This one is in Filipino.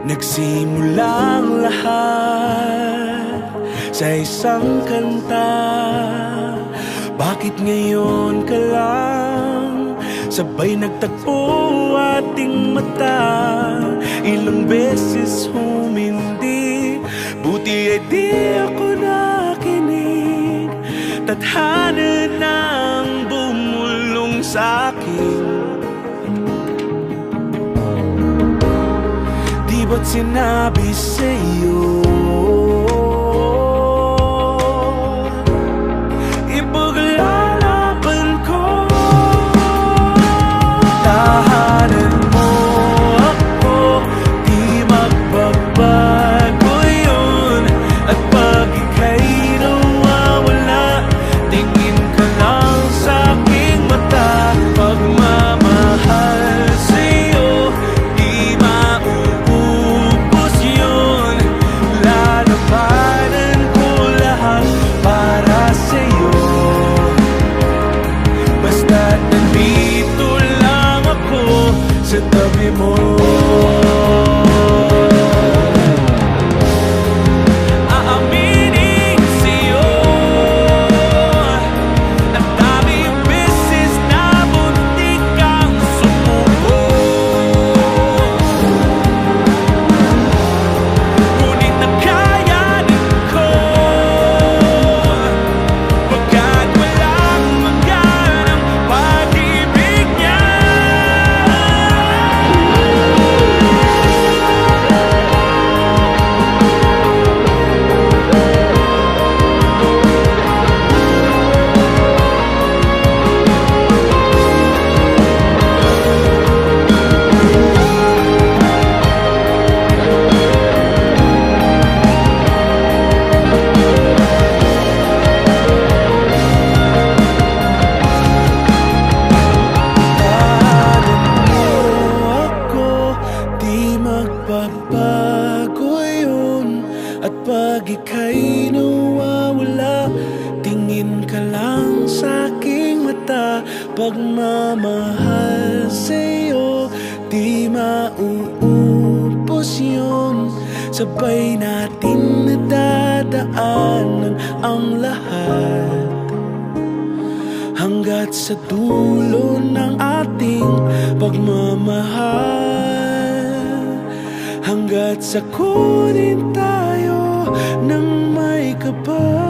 Nagsimula ang lahat sa isang kanta. Bakit ngayon ka lang sabay nagtagpo ating mata? Ilang beses humindi, buti ay di ako nakinig. Tadhana nang bumulong sa'kin. Di ba't sinabi sa'yo ipaglalaban ko? Tahanan mo ako, di magbabago yun. At pag ika'y nawawala, tingin ka lang sa'king mata. Pagmamahal sa'yo, di mauubos yun. Lalabanan ko lahat para sa'yo. Basta't nandito lang ako sa tabi mo. Aaminin sa'yo, ang daming beses na muntik kang sumuko. Ngunit nakayanin ko, pagkat walang maganang pag-ibig niya. Magbabago yun. At pag ika'y nawawala, tingin ka lang sa'king mata. Pagmamahal sa'yo, di mauubos yun. Sabay natin nadadaanan ang lahat, hanggat sa dulo ng ating pagmamahal. Hanggat sa kunin tayo ng may kapal.